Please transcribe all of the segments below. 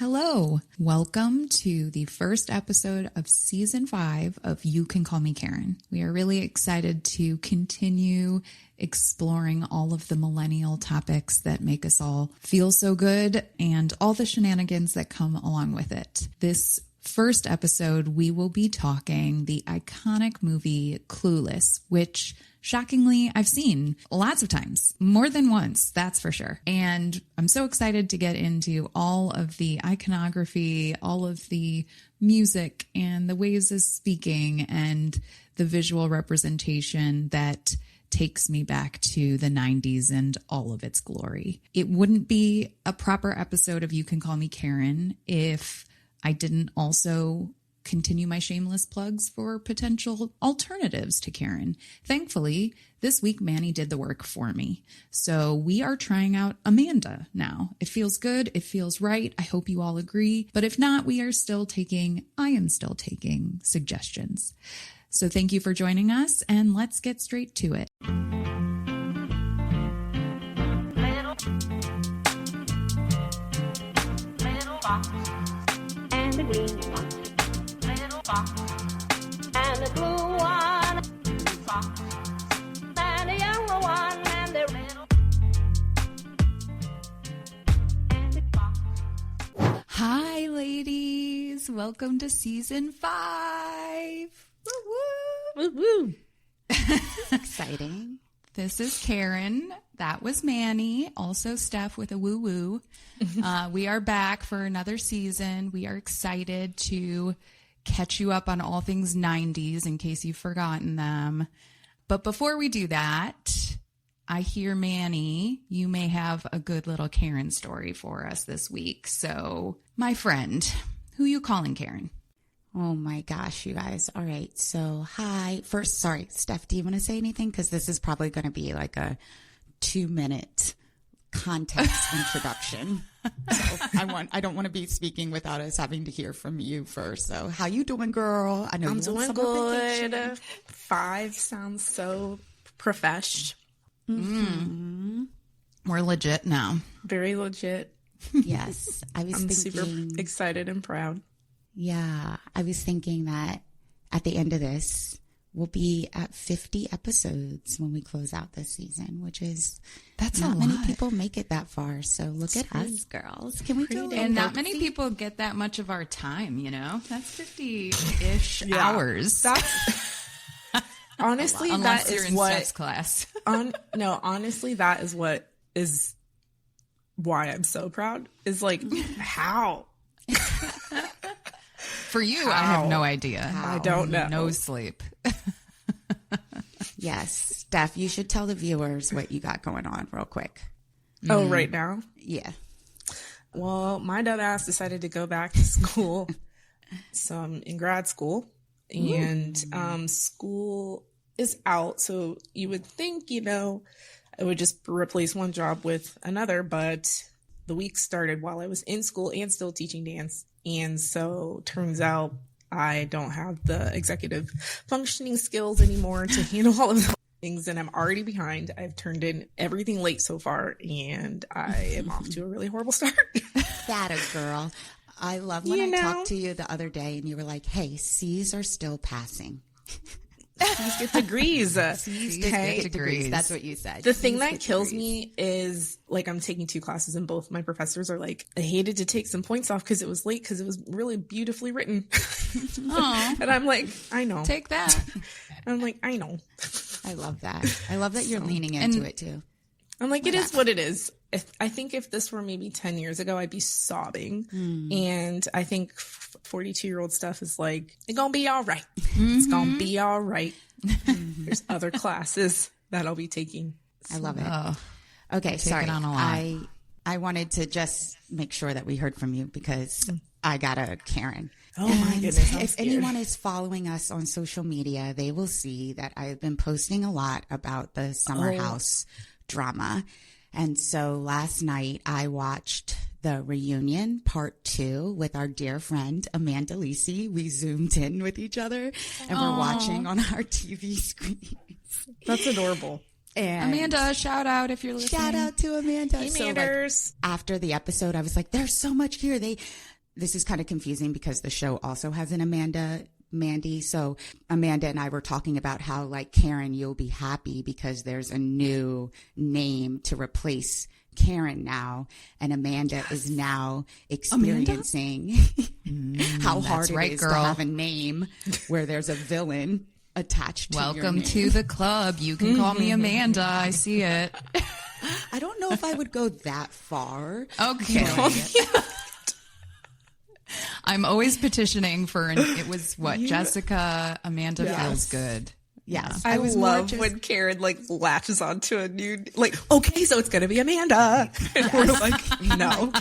Hello. Welcome to the first episode of season 5 of You Can Call Me Karen. We are really excited to continue exploring all of the millennial topics that make us all feel so good and all the shenanigans that come along with it. This first episode, we will be talking the iconic movie Clueless, which shockingly I've seen lots of times, more than once, that's for sure. And I'm so excited to get into all of the iconography, all of the music and the ways of speaking and the visual representation that takes me back to the 90s and all of its glory. It wouldn't be a proper episode of You Can Call Me Karen if I didn't also continue my shameless plugs for potential alternatives to Karen. Thankfully, this week Manny did the work for me. So we are trying out Amanda now. It feels good. It feels right. I hope you all agree. But if not, I am still taking suggestions. So thank you for joining us and let's get straight to it. And the green one, little fox, and the blue one, fox, and the yellow one, and the little and the fox. Hi, ladies. Welcome to season 5. Woo woo. Exciting. This is Karen. That was Manny. Also Steph with a woo-woo. We are back for another season. We are excited to catch you up on all things 90s in case you've forgotten them. But before we do that, I hear, Manny, you may have a good little Karen story for us this week. So, my friend, who you calling Karen? Oh my gosh, you guys. All right. So, hi. First, sorry, Steph, do you want to say anything? Because this is probably going to be like a 2-minute context introduction. So I don't want to be speaking without us having to hear from you first. So how you doing, girl? I know I'm you doing good. 5 sounds so profesh. Mm-hmm. We're legit now. Very legit. Yes. I'm super excited and proud. Yeah. I was thinking that at the end of this, we'll be at 50 episodes when we close out this season, which is not many people make it that far. So look at us, girls. Can we do it? And not many people get that much of our time, you know? That's 50-ish hours. That's honestly, unless that you're is in what Steph's class. Honestly, that is what is why I'm so proud. Is like how. For you, I have no idea. I don't know. No sleep. Yes. Steph, you should tell the viewers what you got going on real quick. Oh, right now? Yeah. Well, my dumb ass decided to go back to school. So I'm in grad school and school is out. So you would think, I would just replace one job with another, but the week started while I was in school and still teaching dance. And so turns out I don't have the executive functioning skills anymore to handle all of those things. And I'm already behind. I've turned in everything late so far and I am off to a really horrible start. That a girl. I love when I talked to you the other day and you were like, hey, C's are still passing. C's get degrees. C's get degrees. That's what you said. The thing that kills me is like I'm taking 2 classes and both my professors are like, I hated to take some points off because it was late because it was really beautifully written. And I'm like, I know. Take that. I'm like, I know. I love that. I love that you're leaning into it too. I'm like, it is what it is. I think if this were maybe 10 years ago, I'd be sobbing. And I think 42-year-old stuff is like, it's going to be all right. It's going to be all right. There's other classes that I'll be taking. I love it. Oh, okay, sorry. on a lot. I wanted to just make sure that we heard from you because I got a Karen. Oh my goodness. If anyone is following us on social media, they will see that I've been posting a lot about the summer house drama. And so last night I watched the reunion part 2 with our dear friend Amanda Lisi. We zoomed in with each other and we're watching on our TV screens. That's adorable. And Amanda, shout out if you're listening. shout out to Amanda. Hey, So, like, Manders. after the episode, I was like, there's so much here. This is kind of confusing because the show also has an Mandy. So Amanda and I were talking about how, like, Karen, you'll be happy because there's a new name to replace Karen now, and Amanda is now experiencing how hard it is to have a name where there's a villain attached to your Welcome name. to the club. You can call me Amanda. I see it. I don't know if I would go that far. Okay. I'm always petitioning for, it was what, Jessica, Amanda feels good. Yes. I was more love just- when Karen like latches onto a new, like, okay, so it's going to be Amanda. And we're like, no,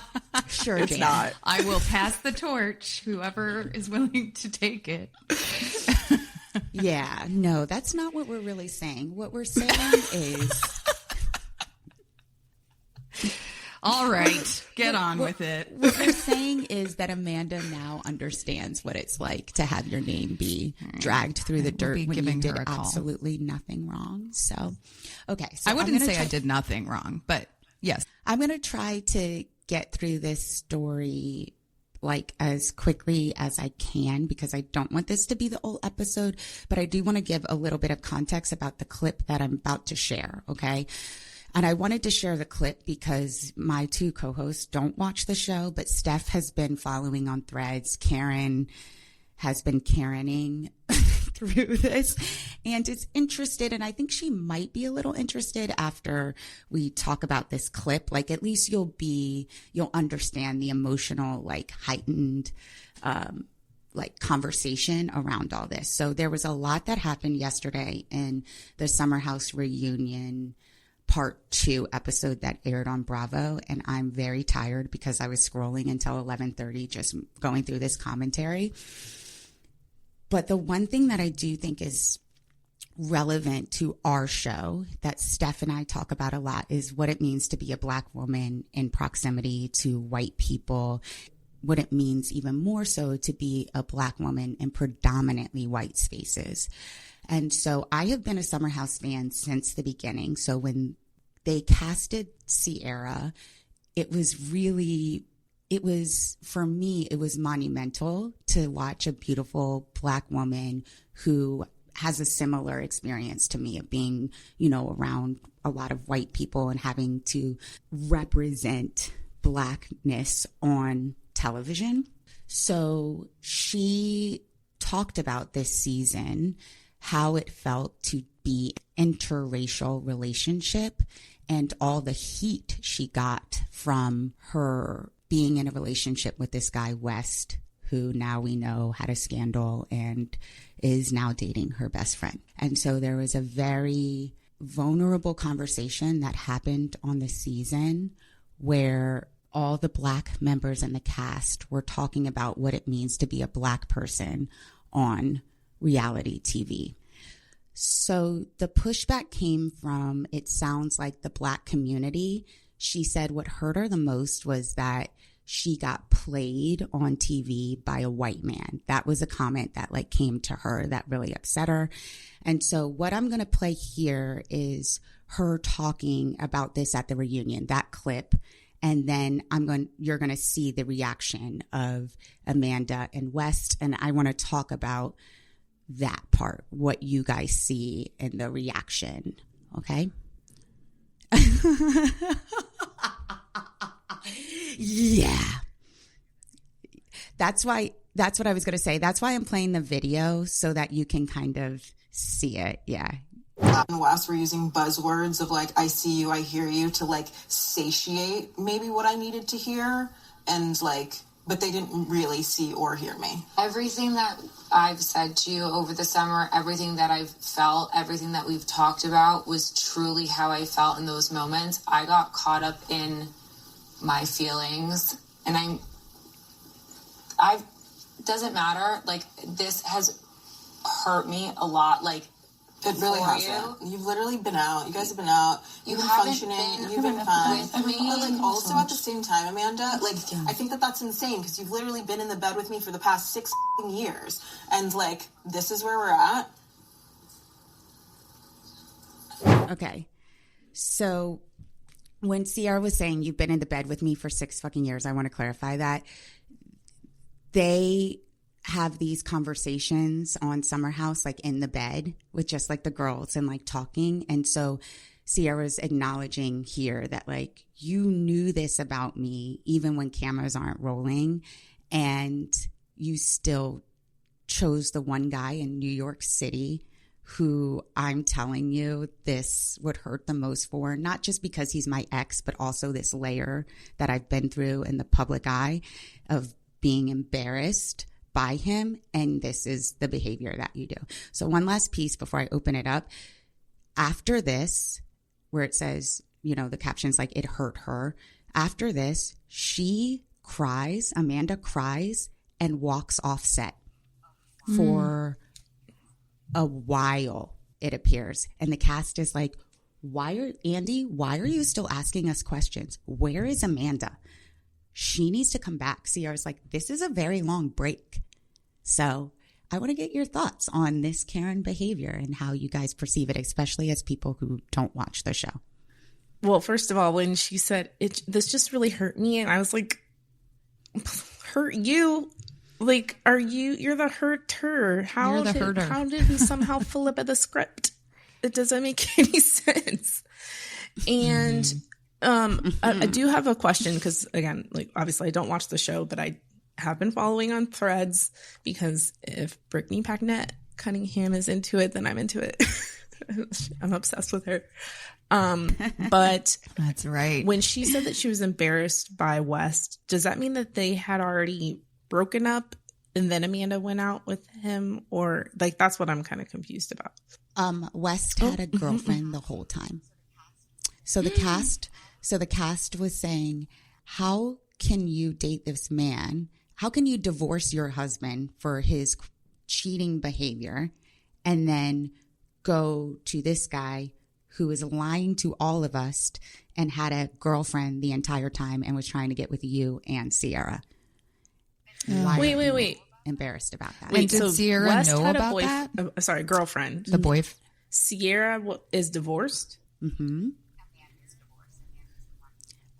Sure, it's Jan. not. I will pass the torch, whoever is willing to take it. Yeah, no, that's not what we're really saying. What we're saying is... All right, get on with it. What we're saying is that Amanda now understands what it's like to have your name be dragged through the dirt be when you giving did her a call. absolutely nothing wrong. So, okay. So I wouldn't I'm gonna say try- I did nothing wrong, but yes. I'm going to try to get through this story like as quickly as I can because I don't want this to be the whole episode, but I do want to give a little bit of context about the clip that I'm about to share. Okay. And I wanted to share the clip because my two co-hosts don't watch the show, but Steph has been following on Threads. Karen has been Karening through this and is interested. And I think she might be a little interested after we talk about this clip. Like, at least you'll understand the emotional, like, heightened, like, conversation around all this. So there was a lot that happened yesterday in the Summer House reunion part 2 episode that aired on Bravo. And I'm very tired because I was scrolling until 11:30, just going through this commentary. But the one thing that I do think is relevant to our show that Steph and I talk about a lot is what it means to be a Black woman in proximity to white people, what it means even more so to be a Black woman in predominantly white spaces. And so I have been a Summer House fan since the beginning. So when they casted Sierra, for me, it was monumental to watch a beautiful Black woman who has a similar experience to me of being, around a lot of white people and having to represent Blackness on television. So she talked about this season, how it felt to be interracial relationship and all the heat she got from her being in a relationship with this guy, West, who now we know had a scandal and is now dating her best friend. And so there was a very vulnerable conversation that happened on the season where all the Black members in the cast were talking about what it means to be a Black person on reality TV. So the pushback came from, it sounds like, the Black community. She said what hurt her the most was that she got played on TV by a white man. That was a comment that came to her that really upset her. And so what I'm going to play here is her talking about this at the reunion, that clip. And then you're going to see the reaction of Amanda and West. And I want to talk about that part, what you guys see in the reaction. Okay. Yeah. That's what I was going to say. That's why I'm playing the video so that you can kind of see it. Yeah. And West were using buzzwords of I see you, I hear you to satiate maybe what I needed to hear. And but they didn't really see or hear me. Everything that I've said to you over the summer, everything that I've felt, everything that we've talked about was truly how I felt in those moments. I got caught up in my feelings and I doesn't matter. This has hurt me a lot. It really hasn't. You've literally been out. You guys have been out. You've been functioning. You've been fine. With me. But also at the same time, Amanda, I think that's insane because you've literally been in the bed with me for the past 6 years. And this is where we're at. Okay. So when Sierra was saying you've been in the bed with me for 6 fucking years, I want to clarify that. They have these conversations on Summer House, like in the bed with just like the girls and like talking. And so Sierra's acknowledging here that like you knew this about me even when cameras aren't rolling, and you still chose the one guy in New York City who I'm telling you this would hurt the most for, not just because he's my ex, but also this layer that I've been through in the public eye of being embarrassed by him. And this is the behavior that you do. So one last piece before I open it up. After this, where it says, you know, the caption's like, it hurt her. After this, she cries, Amanda cries and walks off set for a while, it appears. And the cast is like, why are you still asking us questions? Where is Amanda? She needs to come back. Sierra's like, this is a very long break. So I want to get your thoughts on this Karen behavior and how you guys perceive it, especially as people who don't watch the show. Well, first of all, when she said this just really hurt me, and I was like, hurt you? Like, you're the hurter. How did he somehow flip the script? It doesn't make any sense. And I do have a question because, again, like obviously I don't watch the show, but I have been following on Threads because if Brittany Packnett Cunningham is into it, then I'm into it. I'm obsessed with her. But that's right. When she said that she was embarrassed by West, does that mean that they had already broken up and then Amanda went out with him? Or like, that's what I'm kind of confused about. West had a girlfriend the whole time. So the cast was saying, how can you date this man? How can you divorce your husband for his cheating behavior and then go to this guy who is lying to all of us and had a girlfriend the entire time and was trying to get with you and Sierra? Wait. Embarrassed about that. Wait, did Sierra West know had about that? Sorry, girlfriend. The boyfriend. Sierra is divorced? Mm-hmm.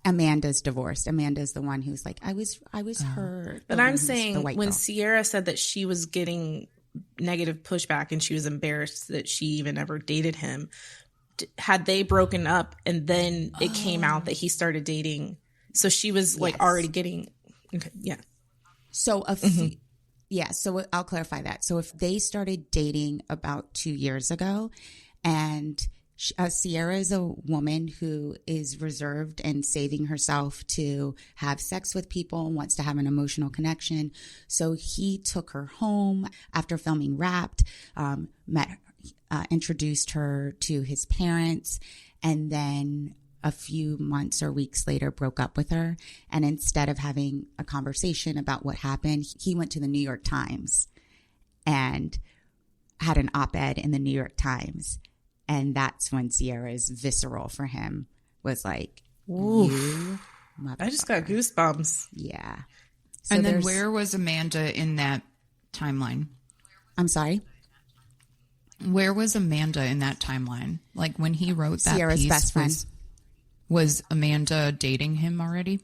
Amanda's divorced. Amanda's the one who's like, I was hurt. But I'm saying when Sierra said that she was getting negative pushback and she was embarrassed that she even ever dated him, had they broken up and then it came out that he started dating? So she was like already getting, okay, yeah. So so I'll clarify that. So if they started dating about 2 years ago, and Sierra is a woman who is reserved and saving herself to have sex with people and wants to have an emotional connection. So he took her home after filming Wrapped, introduced her to his parents, and then a few months or weeks later broke up with her. And instead of having a conversation about what happened, he went to the New York Times and had an op-ed in the New York Times. And that's when Sierra's visceral for him was like, you motherfucker. I just got goosebumps. Yeah. So and then where was Amanda in that timeline? I'm sorry? Where was Amanda in that timeline? Like when he wrote that Sierra's piece, best friend. Was Amanda dating him already?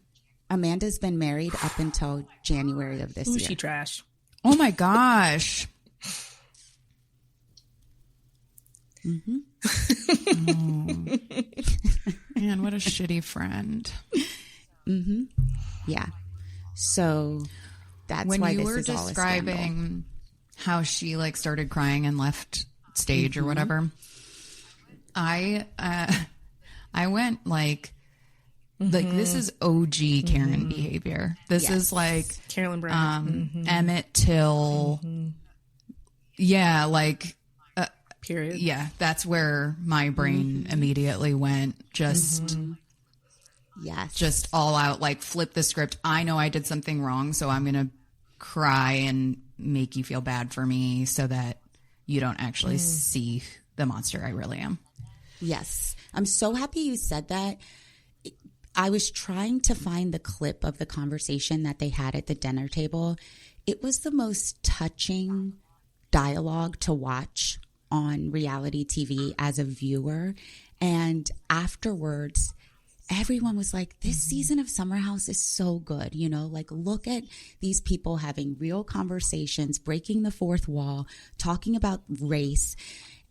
Amanda's been married up until January of this year. She trash. Oh my gosh. Mm-hmm. Oh. Man, what a shitty friend. Mm-hmm. Yeah. So that's when why you this were is all a describing how she like started crying and left stage or whatever, I went like this is OG Karen behavior. This is like Carolyn Brown, Emmett Till. Yeah, like period. Yeah, that's where my brain immediately went. Just just all out, like flip the script. I know I did something wrong, so I'm gonna cry and make you feel bad for me so that you don't actually see the monster I really am. Yes. I'm so happy you said that. I was trying to find the clip of the conversation that they had at the dinner table. It was the most touching dialogue to watch on reality TV as a viewer. And afterwards, everyone was like, this season of Summer House is so good. You know, like, look at these people having real conversations, breaking the fourth wall, talking about race.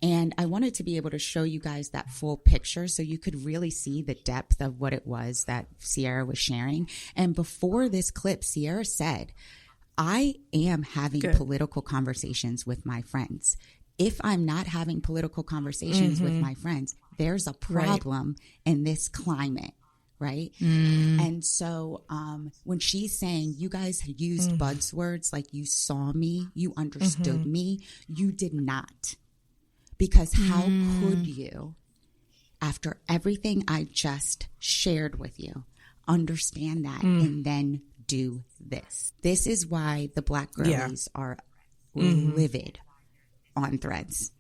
And I wanted to be able to show you guys that full picture so you could really see the depth of what it was that Sierra was sharing. And before this clip, Sierra said, I am having political conversations with my friends. If I'm not having political conversations with my friends, there's a problem in this climate, right? And so when she's saying you guys used buzzwords like you saw me, you understood me, you did not. Because how could you, after everything I just shared with you, understand that and then do this? This is why the Black girlies are livid on Threads,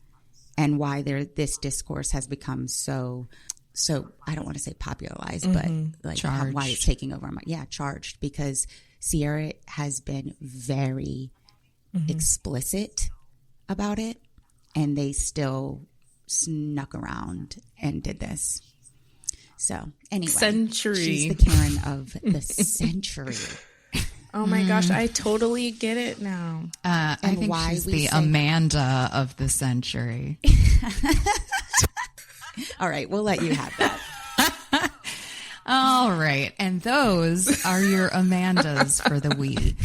and why this discourse has become so I don't want to say popularized, but like why it's taking over charged, because Sierra has been very explicit about it, and they still snuck around and did this. So anyway, she's the Karen of the century. Oh my gosh, I totally get it now. I think she's the Amanda of the century. All right, we'll let you have that. All right, and those are your Amandas for the week.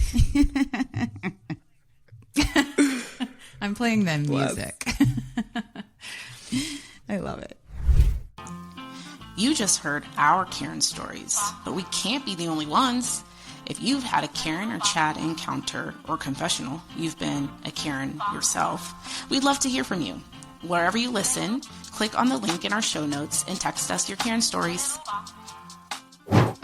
I'm playing them music. I love it. You just heard our Karen stories, but we can't be the only ones. If you've had a Karen or Chad encounter or confessional, you've been a Karen yourself, we'd love to hear from you. Wherever you listen, click on the link in our show notes and text us your Karen stories.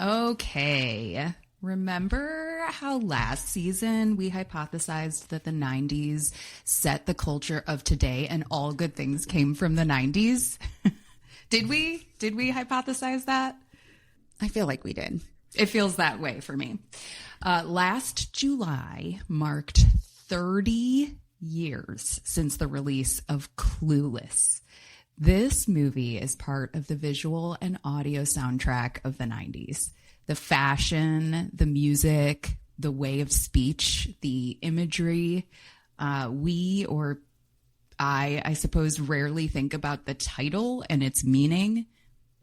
Okay. Remember how last season we hypothesized that the 90s set the culture of today and all good things came from the 90s? Did we hypothesize that? I feel like we did. It feels that way for me. Last July marked 30 years since the release of Clueless. This movie is part of the visual and audio soundtrack of the 90s. The fashion, the music, the way of speech, the imagery. I suppose, rarely think about the title and its meaning,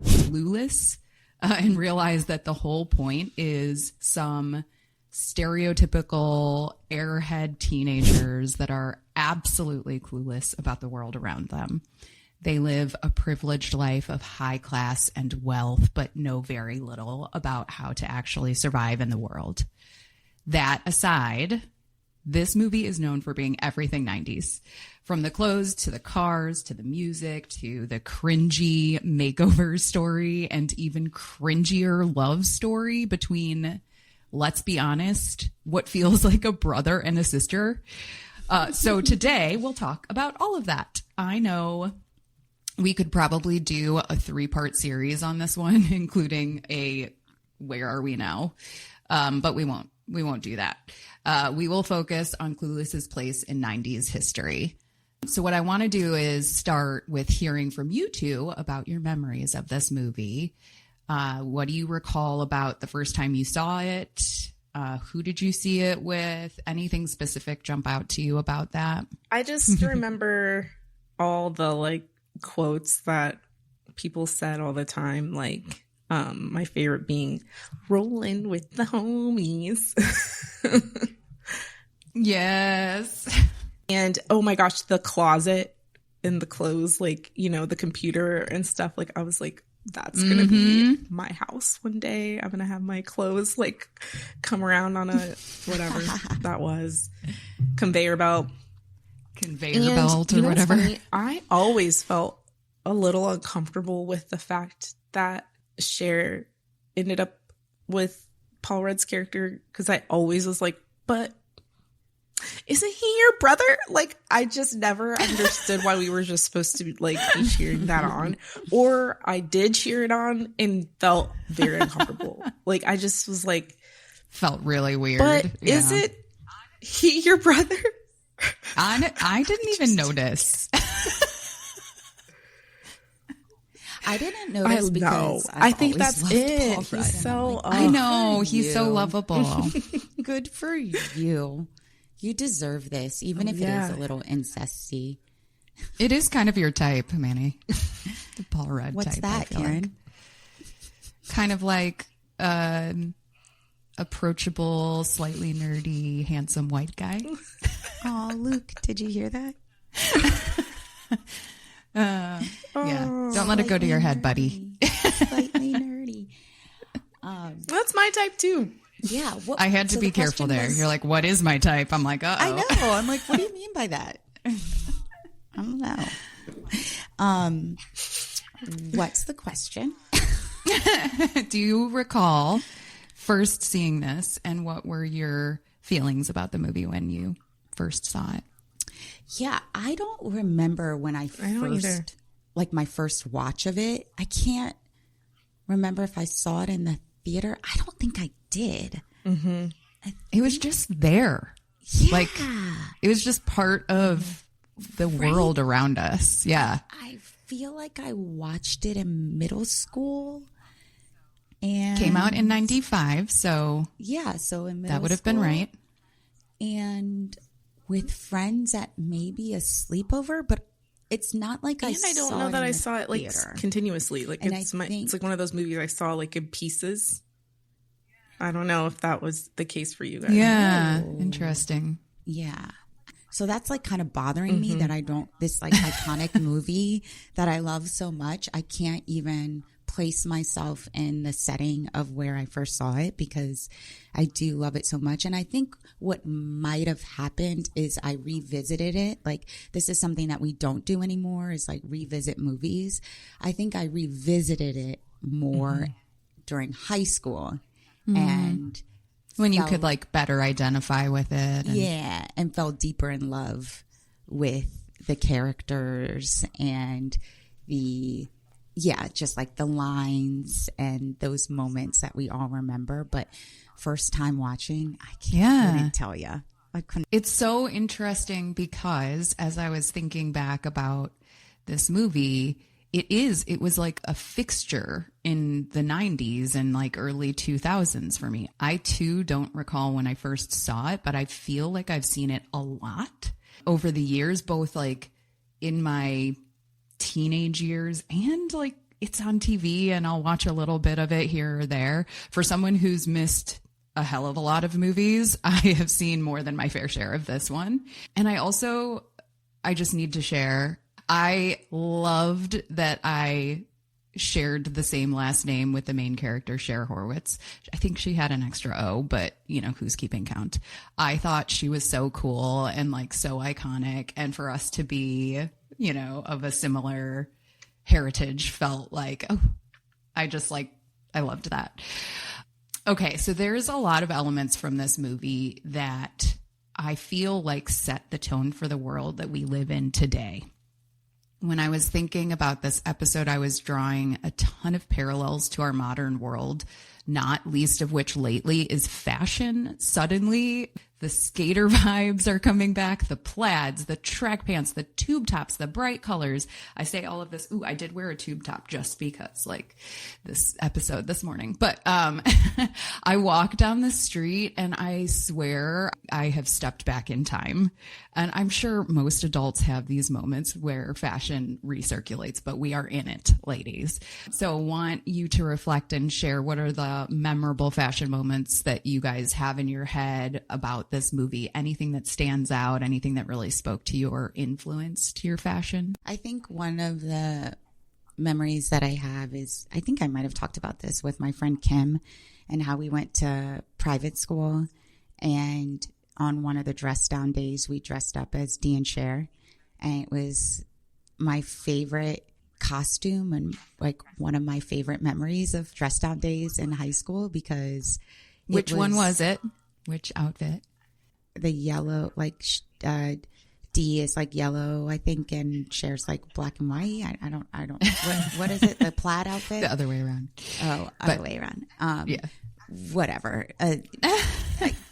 Clueless, and realize that the whole point is some stereotypical airhead teenagers that are absolutely clueless about the world around them. They live a privileged life of high class and wealth, but know very little about how to actually survive in the world. That aside, this movie is known for being everything 90s. From the clothes to the cars to the music to the cringy makeover story and even cringier love story between, let's be honest, what feels like a brother and a sister. So today we'll talk about all of that. I know we could probably do a 3-part series on this one, including a Where Are We Now? But we won't. We won't do that. We will focus on Clueless's place in 90s history. So what I want to do is start with hearing from you two about your memories of this movie. What do you recall about the first time you saw it? Who did you see it with? Anything specific jump out to you about that? I just remember all the quotes that people said all the time, my favorite being rolling with the homies. Yes. And oh my gosh, the closet and the clothes, the computer and stuff. I was like, that's going to be my house one day. I'm going to have my clothes come around on a whatever that was, conveyor belt Or whatever. Funny? I always felt a little uncomfortable with the fact that Cher ended up with Paul Rudd's character, because I always was like, but isn't he your brother? I just never understood why we were just supposed to be cheering that on. Or I did cheer it on and felt very uncomfortable. I just was felt really weird. But is it he your brother? I didn't even notice. I didn't notice because I think always that's loved it. Paul He's Rudd, and so I'm like, I know. He's so you. lovable. good for you. You deserve this, even if it is a little incesty. It is kind of your type, Manny. The Paul Rudd What's type. I that, feel Karen? like. Kind of like approachable, slightly nerdy, handsome white guy. Oh, Luke, did you hear that? Yeah. Don't let it go to your head, buddy. Slightly nerdy. That's my type too. Yeah. I had to so be the careful question there. was- You're like, what is my type? I'm like, uh-oh. I know. I'm like, what do you mean by that? I don't know. What's the question? Do you recall first seeing this, and what were your feelings about the movie when you first saw it? Yeah, I don't remember when I don't either. first, like my first watch of it. I can't remember if I saw it in the theater. I don't think I did. It was just there. Yeah. Like, it was just part of the world around us. Yeah. I feel like I watched it in middle school. And Came out in 95, so yeah, so in middle that would have been school, right. And with friends at maybe a sleepover, but it's not like And I don't know that I saw it like theater. continuously. Like And it's I think- it's like one of those movies I saw like in pieces. I don't know if that was the case for you guys. Yeah. Interesting. Yeah. So that's like kind of bothering me that I don't, this like iconic movie that I love so much, I can't even place myself in the setting of where I first saw it because I do love it so much. And I think what might have happened is I revisited it. Like this is something that we don't do anymore is like revisit movies. I think I revisited it more during high school and When you felt- could like better identify with it. And, yeah, and fell deeper in love with the characters and just like the lines and those moments that we all remember. But first time watching, I couldn't tell you. I couldn't. It's so interesting because as I was thinking back about this movie, it was like a fixture in the 90s and like early 2000s for me. I too don't recall when I first saw it, but I feel like I've seen it a lot over the years, both like in my teenage years and like it's on TV and I'll watch a little bit of it here or there. For someone who's missed a hell of a lot of movies, I have seen more than my fair share of this one. And I just need to share, I loved that I shared the same last name with the main character, Cher Horowitz. I think she had an extra O, but you know, who's keeping count? I thought she was so cool and like so iconic. And for us to be, you know, of a similar heritage felt like, oh, I loved that. Okay. So there's a lot of elements from this movie that I feel like set the tone for the world that we live in today. When I was thinking about this episode, I was drawing a ton of parallels to our modern world, not least of which lately is fashion. Suddenly, the skater vibes are coming back, the plaids, the track pants, the tube tops, the bright colors. I say all of this. Ooh, I did wear a tube top just because, like, this episode this morning. But I walk down the street and I swear I have stepped back in time. And I'm sure most adults have these moments where fashion recirculates, but we are in it, ladies. So I want you to reflect and share what are the memorable fashion moments that you guys have in your head about this movie. Anything that stands out, anything that really spoke to you or influenced your fashion? I think one of the memories that I have is, I think I might have talked about this with my friend Kim and how we went to private school, and on one of the dress down days, we dressed up as Dee and Cher, and it was my favorite costume and like one of my favorite memories of dress down days in high school because Which one was it? Which outfit? The yellow, like Dee is like yellow, I think, and Cher's like black and white. I don't. What is it? The plaid outfit? The other way around. Oh, other way around. Yeah. Whatever.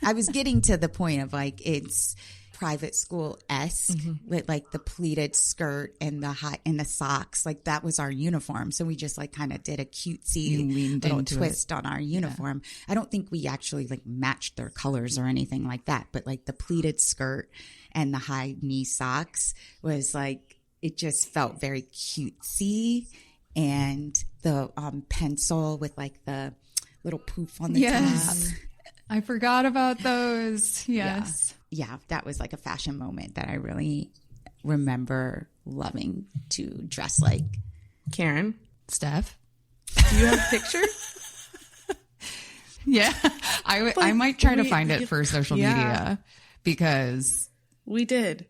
I was getting to the point of like, it's private school-esque with like the pleated skirt and the socks. Like that was our uniform. So we just like kind of did a cutesy little twist on our uniform. I don't think we actually like matched their colors or anything like that, but like the pleated skirt and the high knee socks was like, it just felt very cutesy. And the pencil with like the little poof on the top. I forgot about those. Yes. Yeah, that was like a fashion moment that I really remember loving to dress like. Karen, Steph, do you have a picture? Yeah. I might try to find it for social media because we did.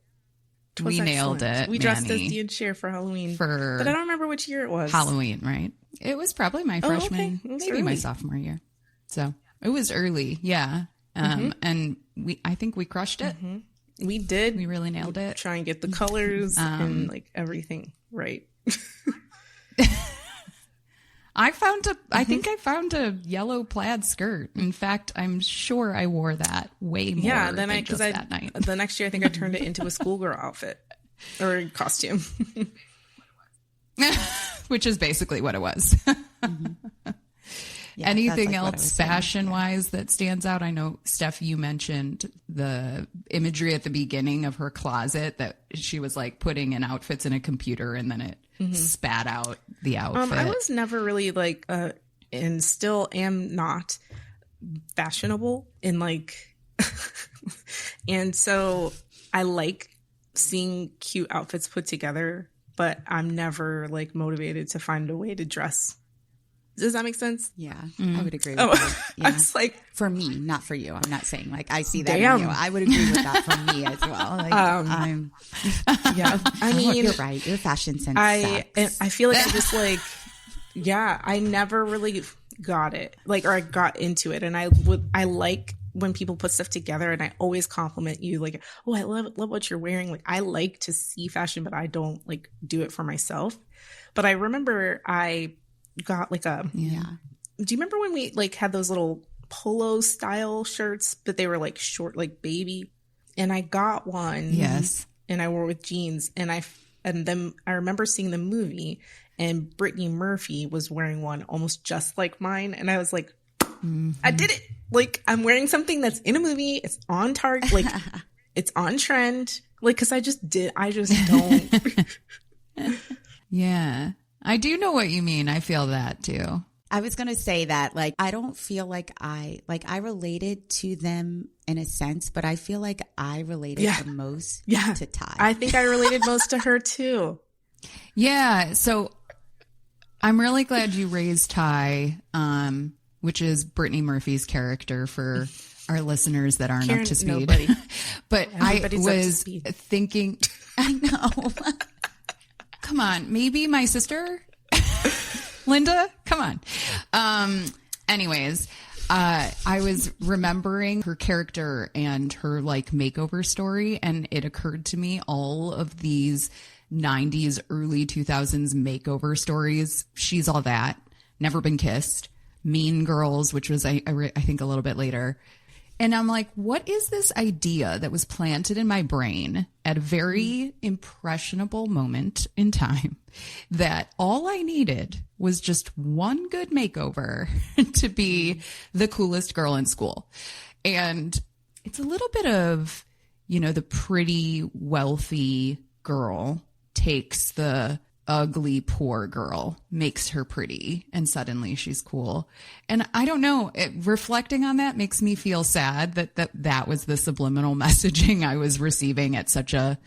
We nailed it. We dressed as Dee and Cher for Halloween. But I don't remember which year it was. Halloween, right? It was probably my freshman, maybe my sophomore year. So it was early, yeah. And I think we crushed it. We did. We really nailed it. Try and get the colors and like everything right. I think I found a yellow plaid skirt. In fact, I'm sure I wore that way more than that night. The next year, I think I turned it into a schoolgirl outfit or costume. Which is basically what it was. Yeah, anything like else fashion-wise that stands out? I know, Steph, you mentioned the imagery at the beginning of her closet that she was like putting in outfits in a computer and then it spat out the outfit. I was never really like, and still am not fashionable in like, and so I like seeing cute outfits put together, but I'm never like motivated to find a way to dress. Does that make sense? Yeah, I would agree with that. Yeah. I was like, for me, not for you. I'm not saying like I see that in you. I would agree with that for me as well. Like, yeah, I mean, you're right. Your fashion sense sucks. I feel like I just like, yeah, I never really got it, like, or I got into it, and I like when people put stuff together, and I always compliment you, like, oh, I love what you're wearing. Like, I like to see fashion, but I don't like do it for myself. But I remember I got like do you remember when we like had those little polo style shirts, but they were like short, like baby, and I got one, and I wore it with jeans, and then I remember seeing the movie, and Brittany Murphy was wearing one almost just like mine, and I was like, I did it. Like, I'm wearing something that's in a movie, it's on Target, like it's on trend, like, because I just don't. Yeah, I do know what you mean. I feel that too. I was going to say that, like, I don't feel like I related to them in a sense, but I feel like I related the most to Ty. I think I related most to her too. Yeah. So I'm really glad you raised Ty, which is Brittany Murphy's character for our listeners that aren't up to speed. Nobody. But Everybody's I was thinking, I know. Come on, maybe my sister, Linda. Come on. Anyways, I was remembering her character and her like makeover story, and it occurred to me all of these 90s, early 2000s makeover stories. She's All That, Never Been Kissed, Mean Girls, which was I think a little bit later. And I'm like, what is this idea that was planted in my brain at a very impressionable moment in time that all I needed was just one good makeover to be the coolest girl in school? And it's a little bit of, the pretty, wealthy girl takes the ugly, poor girl, makes her pretty, and suddenly she's cool. And I don't know, reflecting on that makes me feel sad that was the subliminal messaging I was receiving at such a,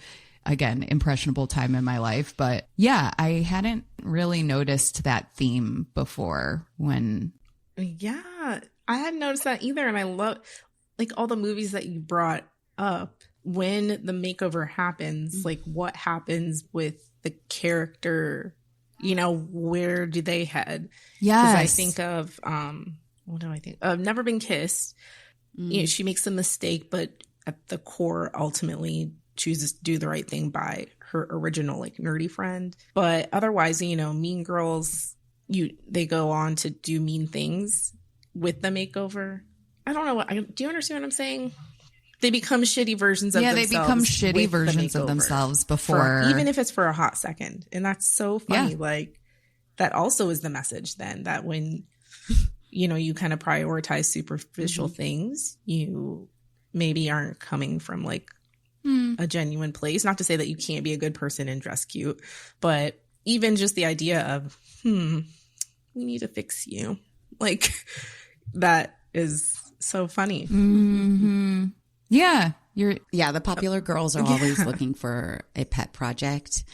again, impressionable time in my life. But yeah, I hadn't really noticed that theme before when. Yeah, I hadn't noticed that either. And I love like all the movies that you brought up when the makeover happens, like what happens with the character, where do they head? Yeah. Because I think of, what do I think? Never Been Kissed. She makes a mistake, but at the core, ultimately chooses to do the right thing by her original, like, nerdy friend. But otherwise, Mean Girls, they go on to do mean things with the makeover. I don't know. Do you understand what I'm saying? they become shitty versions of themselves. Yeah, they become shitty with the versions of makeover themselves before. even if it's for a hot second. And that's so funny. Yeah. Like, that also is the message then, that when, you know, you kind of prioritize superficial things, you maybe aren't coming from like a genuine place. Not to say that you can't be a good person and dress cute, but even just the idea of, we need to fix you. Like, that is so funny. Mm-hmm. Yeah. The popular girls are always looking for a pet project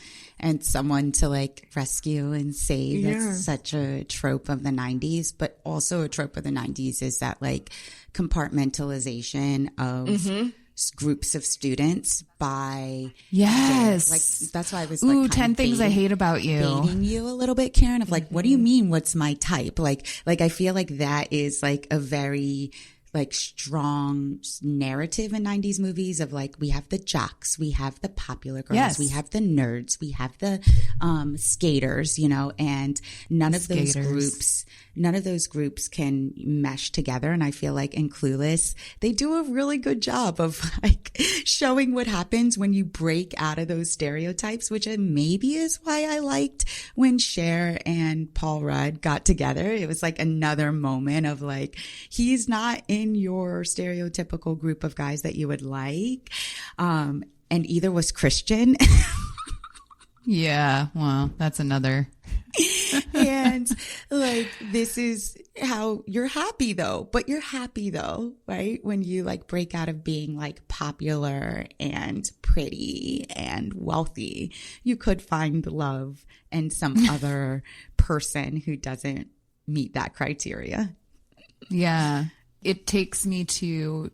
and someone to like rescue and save. It's such a trope of the 90s, but also a trope of the 90s is that like compartmentalization of groups of students by like that's why I was like 10 things I hate about you. Baiting you a little bit, Karen, of like, what do you mean what's my type? Like I feel like that is like a very like strong narrative in 90s movies of like, we have the jocks, we have the popular girls, we have the nerds, we have the skaters, you know, and none of those groups can mesh together. And I feel like in Clueless, they do a really good job of like showing what happens when you break out of those stereotypes, which maybe is why I liked when Cher and Paul Rudd got together. It was like another moment of like, he's not in your stereotypical group of guys that you would like. And either was Christian. Yeah. Well, that's another. And like, this is how you're happy though, right? When you like break out of being like popular and pretty and wealthy, you could find love in some other person who doesn't meet that criteria. Yeah. It takes me to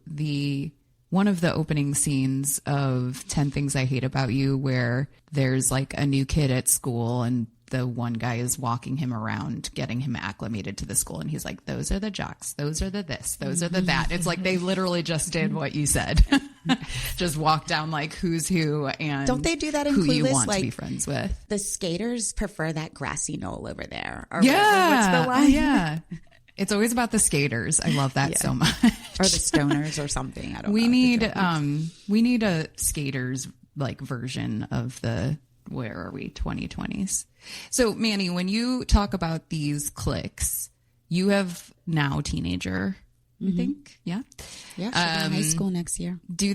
one of the opening scenes of 10 Things I Hate About You, where there's like a new kid at school and the one guy is walking him around, getting him acclimated to the school. And he's like, those are the jocks. Those are the this. Those are the that. It's like they literally just did what you said. Just walk down like who's who and don't they do that in who Clueless? you want like, to be friends with. The skaters prefer that grassy knoll over there. Or yeah. What's the line? Yeah. It's always about the skaters. I love that so much. Or the stoners or something. I don't know. We need a skaters like version of the, where are we, 2020s. So Manny, when you talk about these cliques, you have now teenager, I think. Yeah. Yeah. She'll be in high school next year. Do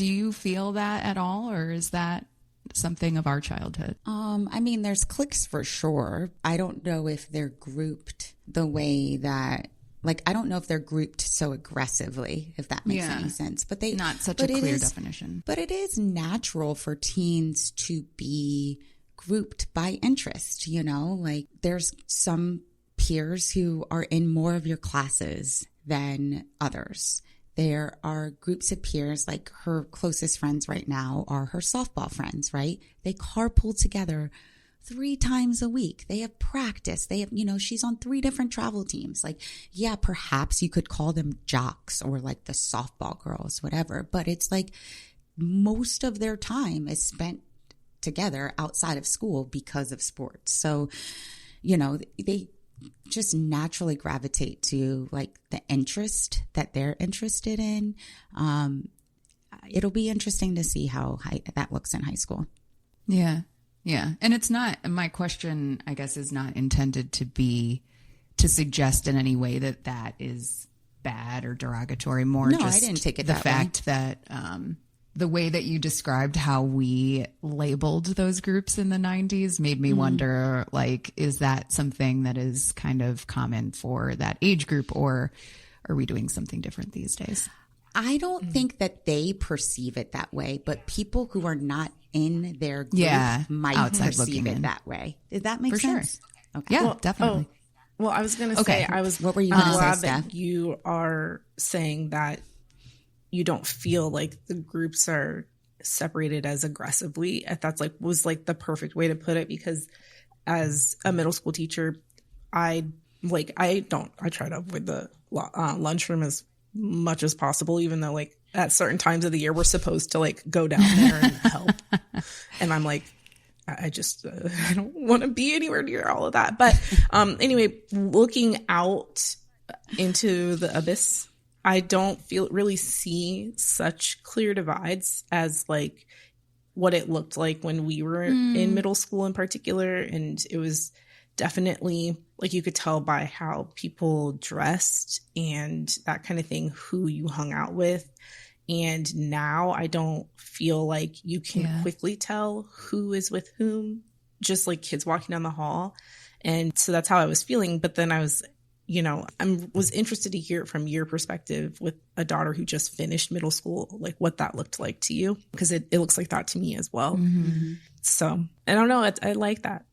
you feel that at all? Or is that something of our childhood? I mean, there's cliques for sure. I don't know if they're grouped the way that, like, I don't know if they're grouped so aggressively, if that makes any sense. But not such a clear definition. But it is natural for teens to be grouped by interest, you know? Like, there's some peers who are in more of your classes than others. There are groups of peers, like her closest friends right now are her softball friends, right? They carpool together 3 times a week. They have practice. They have, you know, she's on 3 different travel teams. Like, yeah, perhaps you could call them jocks or like the softball girls, whatever. But it's like most of their time is spent together outside of school because of sports. So, you know, they just naturally gravitate to like the interest that they're interested in. It'll be interesting to see how that looks in high school. Yeah. Yeah. And it's not, my question, I guess, is not intended to suggest in any way that is bad or derogatory. More no, just I didn't take it the that fact way. that the way that you described how we labeled those groups in the 90s made me wonder, like, is that something that is kind of common for that age group, or are we doing something different these days? I don't think that they perceive it that way, but people who are not in their group might perceive it that way. Does that make sense? Sure. Okay. Yeah, definitely. Well, I was going to say, what were you going to say, glad Steph? that you are saying that you don't feel like the groups are separated as aggressively. That's was like the perfect way to put it, because as a middle school teacher, I try to avoid the lunchroom as much as possible, even though like at certain times of the year we're supposed to like go down there and help. And I'm like, I just I don't want to be anywhere near all of that. But anyway, looking out into the abyss I don't really see such clear divides as like what it looked like when we were in middle school in particular. And it was definitely like you could tell by how people dressed and that kind of thing, who you hung out with. And now I don't feel like you can quickly tell who is with whom, just like kids walking down the hall. And so that's how I was feeling. But then I was, you know, was interested to hear it from your perspective with a daughter who just finished middle school, like what that looked like to you, because it looks like that to me as well. So I don't know. I like that.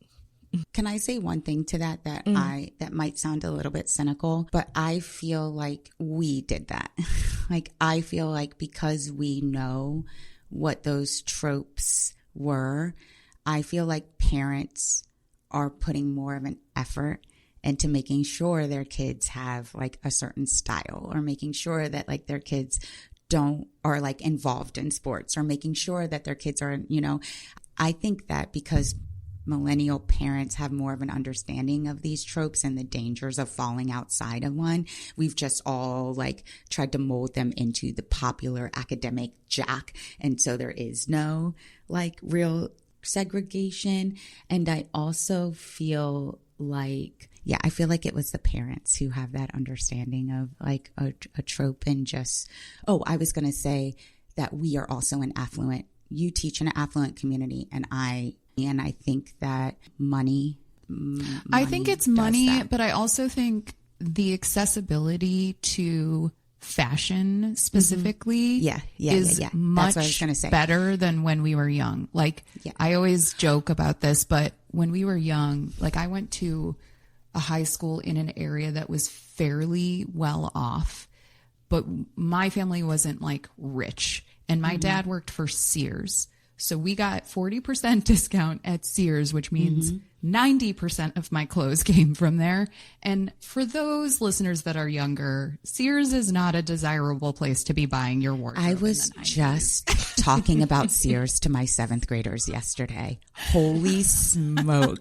Can I say one thing to that that might sound a little bit cynical, but I feel like we did that. Like, I feel like because we know what those tropes were, I feel like parents are putting more of an effort into making sure their kids have like a certain style, or making sure that like their kids are like involved in sports, or making sure that their kids are, you know, I think that because millennial parents have more of an understanding of these tropes and the dangers of falling outside of one, we've just all like tried to mold them into the popular academic jack. And so there is no like real segregation. And I also feel like, I feel like it was the parents who have that understanding of like a trope, and just, I was going to say that we are also you teach in an affluent community, and I think that money I think it's money, but I also think the accessibility to fashion specifically is much That's what I was gonna say. Better than when we were young. Like, I always joke about this, but when we were young, like I went to a high school in an area that was fairly well off, but my family wasn't like rich, and my dad worked for Sears. So we got 40% discount at Sears, which means 90% of my clothes came from there. And for those listeners that are younger, Sears is not a desirable place to be buying your wardrobe. I was just talking about Sears to my 7th graders yesterday. Holy smoke.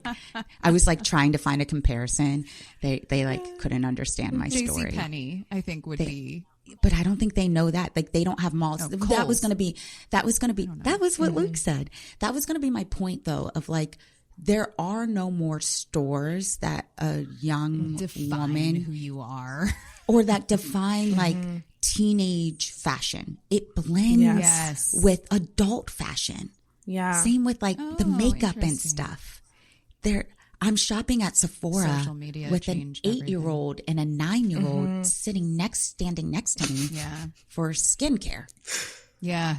I was like trying to find a comparison. They like couldn't understand my story. JCPenney, I think would be... But I don't think they know that. Like, they don't have malls. That was what Luke said. That was going to be my point, though, of like, there are no more stores that a young woman who you are, or that define like teenage fashion. It blends with adult fashion. Yeah. Same with like the makeup and stuff. I'm shopping at Sephora with an 8-year-old and a 9-year-old standing next to me for skincare. Yeah.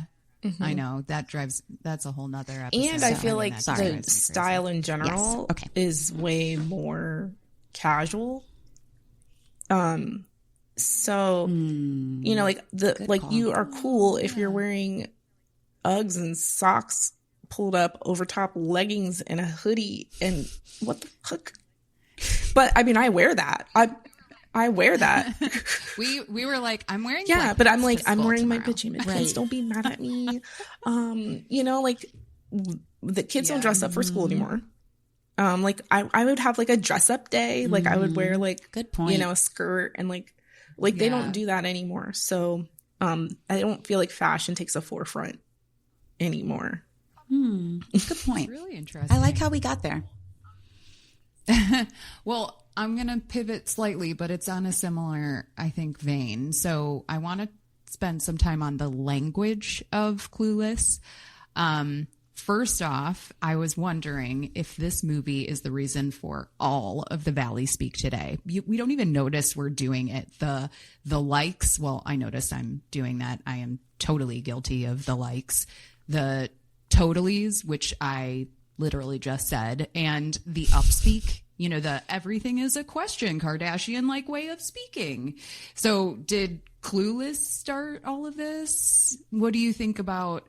I know that's a whole nother episode. And I feel like the style in general is way more casual. So, you know, like you are cool if you're wearing Uggs and socks pulled up over top leggings and a hoodie, and what the fuck? But I mean, I wear that. I wear that. we were like, I'm wearing but I'm like, I'm wearing my pajamas. Kids, don't be mad at me. You know, like the kids don't dress up for school anymore. Like I would have like a dress up day. Like I would wear like, good point, you know, a skirt, and like they don't do that anymore. So I don't feel like fashion takes a forefront anymore. Good point. Really interesting. I like how we got there. Well, I'm going to pivot slightly, but it's on a similar, I think, vein. So I want to spend some time on the language of Clueless. First off, I was wondering if this movie is the reason for all of the Valley speak today. We don't even notice we're doing it. The likes, well, I noticed I'm doing that. I am totally guilty of the likes. The totalies, which I literally just said, and the upspeak, you know, the everything is a question Kardashian like way of speaking. So did Clueless start all of this? What do you think about,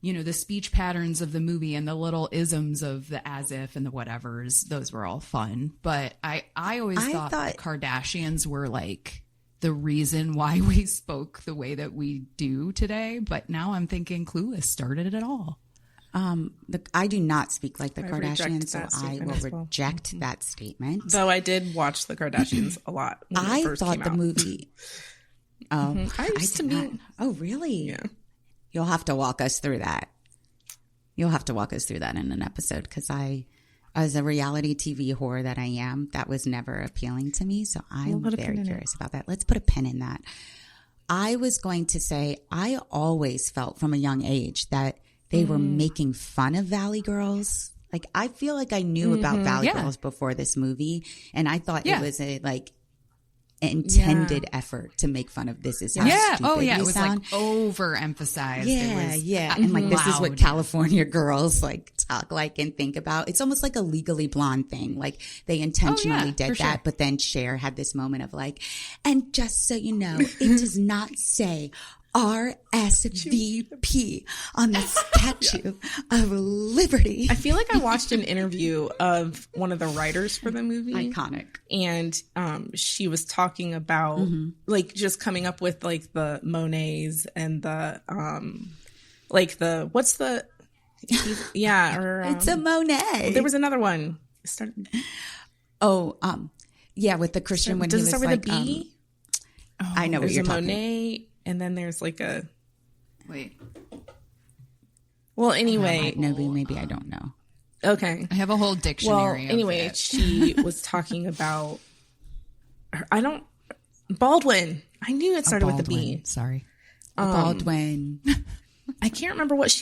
you know, the speech patterns of the movie and the little isms of the as if and the whatevers? Those were all fun, but I always thought the Kardashians were like the reason why we spoke the way that we do today. But now I'm thinking Clueless started it all. I do not speak like the Kardashians, so I will reject that statement. Though I did watch the Kardashians a lot. I thought the movie. Oh, I used to did be. not. Oh, really? Yeah. You'll have to walk us through that. You'll have to walk us through that in an episode because as a reality TV whore that I am, that was never appealing to me. So I'm very curious about that. Let's put a pin in that. I was going to say, I always felt from a young age that they were making fun of Valley Girls. Like, I feel like I knew about Valley Girls before this movie. And I thought it was a intended effort to make talk like overemphasized. And like, this is what California girls like talk like and think about. It's almost like a Legally Blonde thing. Like, they intentionally did that, sure. But then Cher had this moment of like, and just so you know, it does not say RSVP on the Statue of Liberty. I feel like I watched an interview of one of the writers for the movie. Iconic. And she was talking about like just coming up with like the Monets and the like the what's the it's a Monet. There was another one. With the Christian when does he it was start with like a B? I know what you're talking. Monet. And then there's like a... Wait. Well, anyway... Maybe I don't know. Okay. I have a whole dictionary. Well, anyway, she was talking about... Baldwin. I knew it started with a B. Sorry. Baldwin. I can't remember what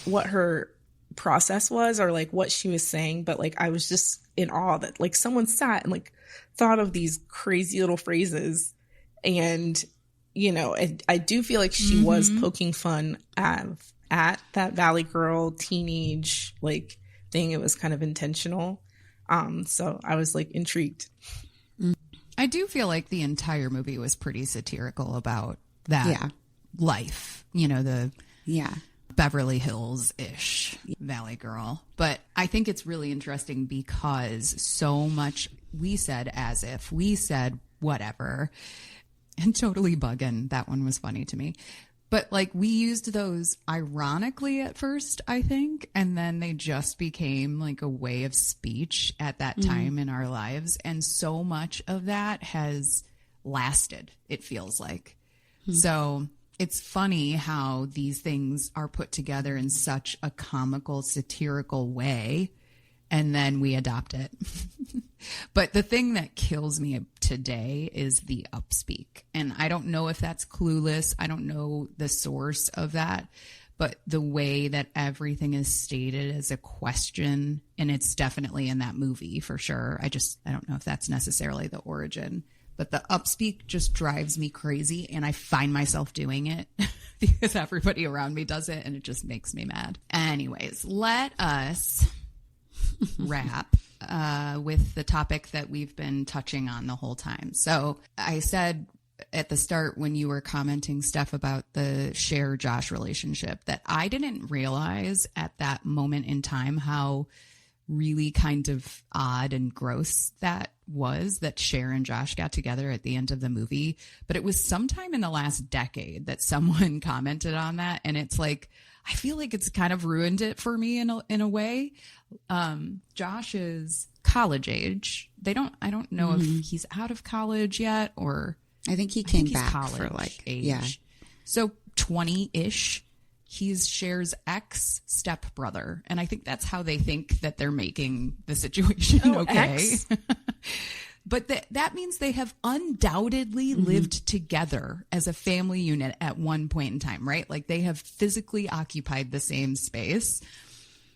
what her process was or like what she was saying, but like I was just in awe that like someone sat and like thought of these crazy little phrases and... You know, I do feel like she was poking fun at that Valley Girl teenage like thing. It was kind of intentional. So I was like intrigued. I do feel like the entire movie was pretty satirical about that life. You know, the Beverly Hills-ish Valley Girl. But I think it's really interesting because so much we said as if, we said whatever. And totally bugging. That one was funny to me. But like we used those ironically at first, I think. And then they just became like a way of speech at that time in our lives. And so much of that has lasted, it feels like. So it's funny how these things are put together in such a comical, satirical way. And then we adopt it. But the thing that kills me today is the upspeak. And I don't know if that's Clueless. I don't know the source of that. But the way that everything is stated as a question, and it's definitely in that movie for sure. I don't know if that's necessarily the origin. But the upspeak just drives me crazy. And I find myself doing it because everybody around me does it. And it just makes me mad. Anyways, let us... wrap with the topic that we've been touching on the whole time. So I said at the start when you were commenting stuff about the Cher Josh relationship that I didn't realize at that moment in time how really kind of odd and gross that was that Cher and Josh got together at the end of the movie. But it was sometime in the last decade that someone commented on that. And it's like, I feel like it's kind of ruined it for me in a way. Josh is college age. I don't know if he's out of college yet or I think he came back for like age. Yeah. So 20-ish. He's Cher's ex stepbrother. And I think that's how they think that they're making the situation okay. But that means they have undoubtedly lived together as a family unit at one point in time, right? Like they have physically occupied the same space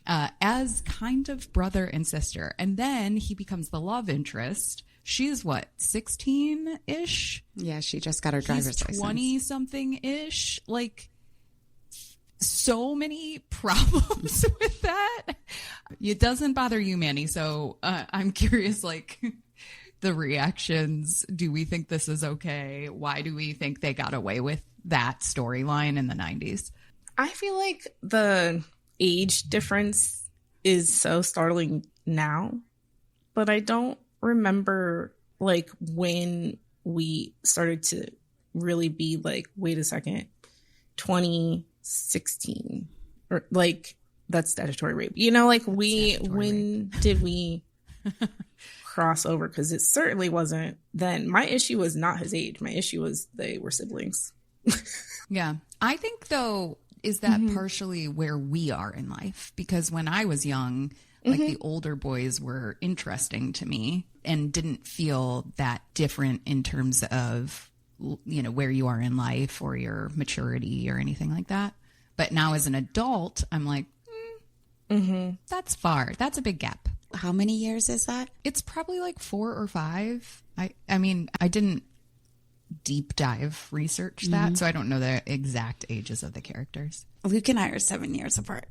as kind of brother and sister. And then he becomes the love interest. She's what, 16-ish? Yeah, she just got her driver's license. 20-something-ish. Like, so many problems with that. It doesn't bother you, Manny. So I'm curious, like... the reactions. Do we think this is okay? Why do we think they got away with that storyline in the 90s? I feel like the age difference is so startling now, but I don't remember like when we started to really be like, wait a second, 2016 or like that's statutory rape. You know, like when did we cross over because it certainly wasn't then. My issue was not his age. My issue was they were siblings. Yeah. I think, though, is that partially where we are in life? Because when I was young, like the older boys were interesting to me and didn't feel that different in terms of, you know, where you are in life or your maturity or anything like that. But now as an adult, I'm like, that's far. That's a big gap. How many years is that? It's probably like 4 or 5. I mean, I didn't deep dive research that, so I don't know the exact ages of the characters. Luke and I are 7 years apart.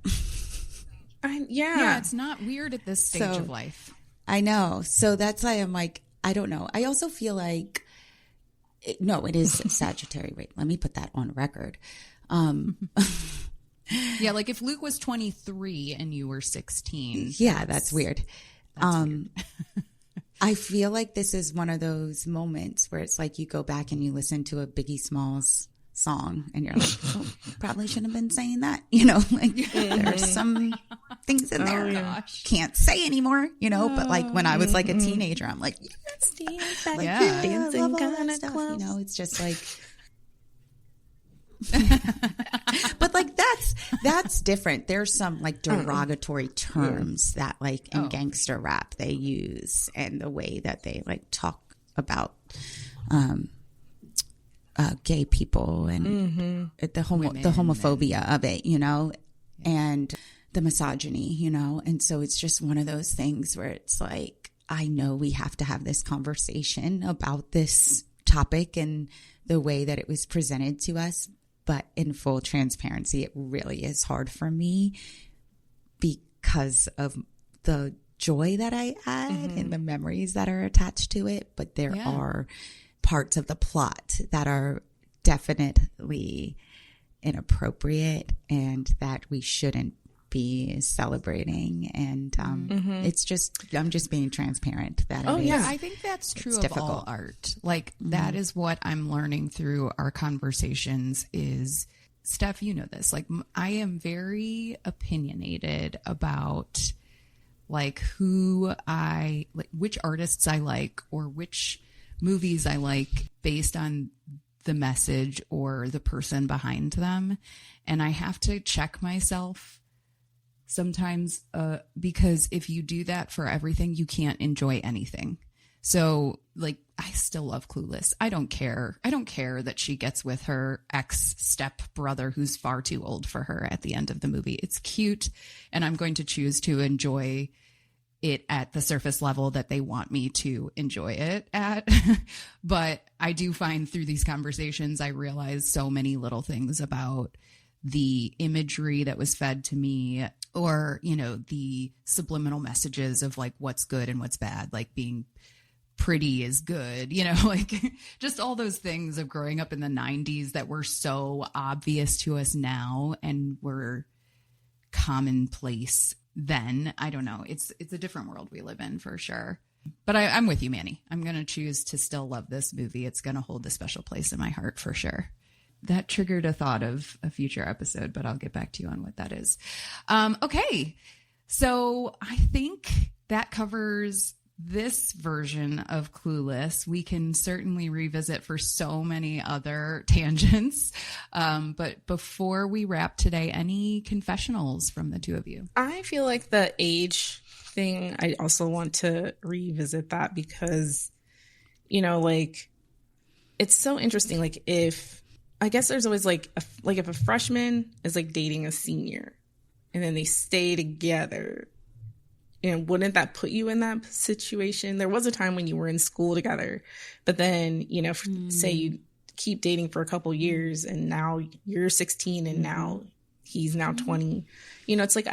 Yeah, it's not weird at this stage of life. I know. So that's why I'm like, I don't know. I also feel like, no, it is Sagittarius. Wait, let me put that on record. Yeah, like if Luke was 23 and you were 16. Yeah, that's weird. Weird. I feel like this is one of those moments where it's like you go back and you listen to a Biggie Smalls song and you're like, oh, probably shouldn't have been saying that. You know, like there's some things in there. Gosh. Can't say anymore, you know, but like when I was like a teenager, I'm like, yes, like, dancing, I love all that stuff. You know, it's just like, but like that's different. There's some like derogatory terms that like in gangster rap they use, and the way that they like talk about gay people and the homophobia of it, you know, and the misogyny, you know. And so it's just one of those things where it's like, I know we have to have this conversation about this topic and the way that it was presented to us. But in full transparency, it really is hard for me because of the joy that I had and the memories that are attached to it. But there are parts of the plot that are definitely inappropriate and that we shouldn't be celebrating. And it's just, I'm just being transparent that I think that's true of difficult. All art. Like that is what I'm learning through our conversations is, Steph, you know this, like I am very opinionated about like who I like, which artists I like or which movies I like based on the message or the person behind them. And I have to check myself sometimes, because if you do that for everything, you can't enjoy anything. So like, I still love Clueless. I don't care. I don't care that she gets with her ex step brother who's far too old for her at the end of the movie. It's cute. And I'm going to choose to enjoy it at the surface level that they want me to enjoy it at. But I do find through these conversations, I realize so many little things about the imagery that was fed to me, or, you know, the subliminal messages of like what's good and what's bad, like being pretty is good, you know, like just all those things of growing up in the 90s that were so obvious to us now and were commonplace then. I don't know. It's a different world we live in for sure. But I'm with you, Manny. I'm going to choose to still love this movie. It's going to hold a special place in my heart for sure. That triggered a thought of a future episode, but I'll get back to you on what that is. Okay. So I think that covers this version of Clueless. We can certainly revisit for so many other tangents. But before we wrap today, any confessionals from the two of you? I feel like the age thing, I also want to revisit that because, you know, like, it's so interesting. Like, I guess there's always like if a freshman is like dating a senior and then they stay together, and wouldn't that put you in that situation? There was a time when you were in school together, but then, you know, say you keep dating for a couple years and now you're 16 and now he's now 20. You know, it's like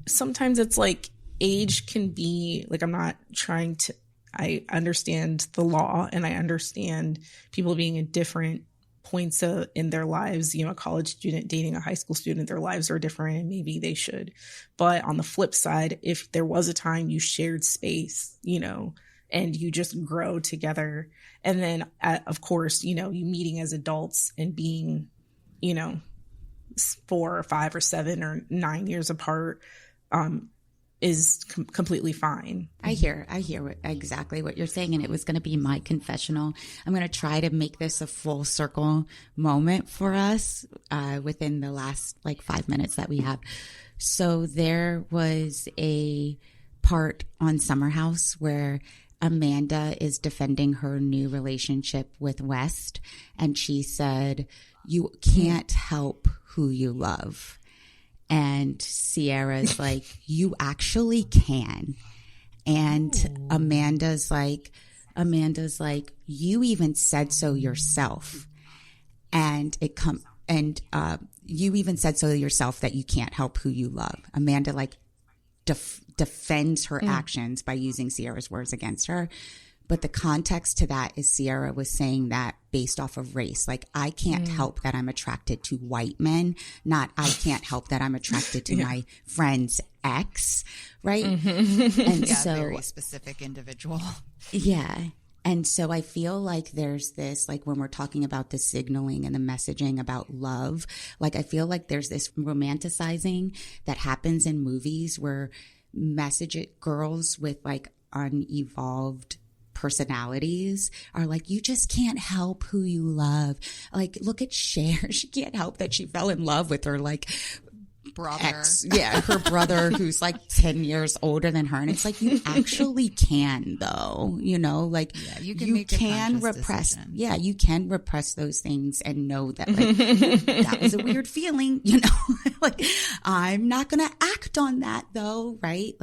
sometimes it's like age can be like, I understand the law and I understand people being in different points in their lives. You know, a college student dating a high school student, their lives are different and maybe they should. But on the flip side, if there was a time you shared space, you know, and you just grow together, and then of course, you know, you meeting as adults and being, you know, 4 or 5 or 7 or 9 years apart, is completely fine. I hear exactly what you're saying, and it was going to be my confessional. I'm going to try to make this a full circle moment for us within the last 5 minutes that we have. So there was a part on Summer House where Amanda is defending her new relationship with West, and she said, "You can't help who you love." And Sierra's like, "You actually can." And Amanda's like, "You even said so yourself." And you even said so yourself that you can't help who you love. Amanda defends her actions by using Sierra's words against her. But the context to that is Sierra was saying that based off of race. I can't help that I'm attracted to white men, not I can't help that I'm attracted to my friend's ex, right? And so very specific individual. Yeah. And so I feel like there's this, when we're talking about the signaling and the messaging about love, I feel like there's this romanticizing that happens in movies where girls with unevolved personalities are you just can't help who you love. Look at Cher. She can't help that she fell in love with her brother. Her brother who's 10 years older than her. And it's you actually can though, you can make a repress. Decision. Yeah, you can repress those things and know that that was a weird feeling, I'm not going to act on that though. Right.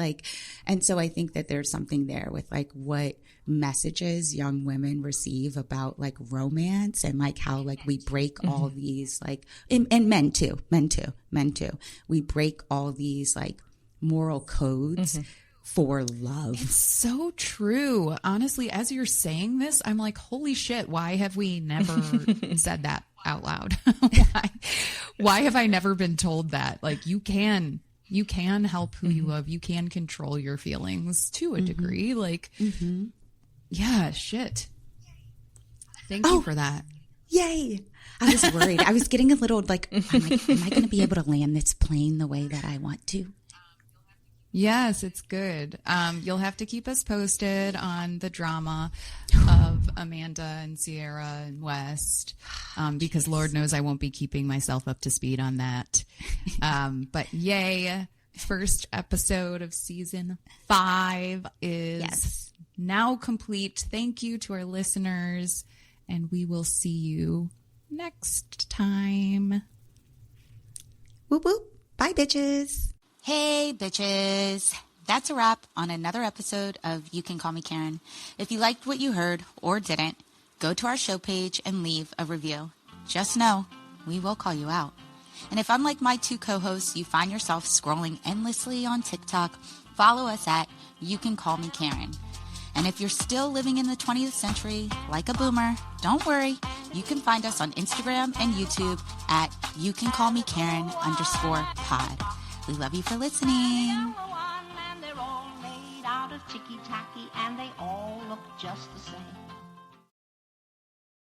And so I think that there's something there with what messages young women receive about romance and how we break all these and men too we break all these moral codes for love. It's so true. Honestly, as you're saying this, I'm holy shit, why have we never said that out loud? why have I never been told that you can help who you love, you can control your feelings to a degree. Yeah, shit. Thank you for that. Yay. I was worried. I was getting a little am I going to be able to land this plane the way that I want to? Yes, it's good. You'll have to keep us posted on the drama of Amanda and Sierra and West, because Lord knows I won't be keeping myself up to speed on that. But yay. First episode of season 5 is now complete. Thank you to our listeners, and we will see you next time. Whoop whoop. Bye, bitches. Hey, bitches. That's a wrap on another episode of You Can Call Me Karen. If you liked what you heard or didn't, go to our show page and leave a review. Just know, we will call you out. And if, unlike my 2 co-hosts, you find yourself scrolling endlessly on TikTok, follow us at You Can Call Me Karen. And if you're still living in the 20th century like a boomer, don't worry. You can find us on Instagram and YouTube at You Can Call Me Karen _pod. We love you for listening. They're all made out of ticky-tacky and they all look just the same.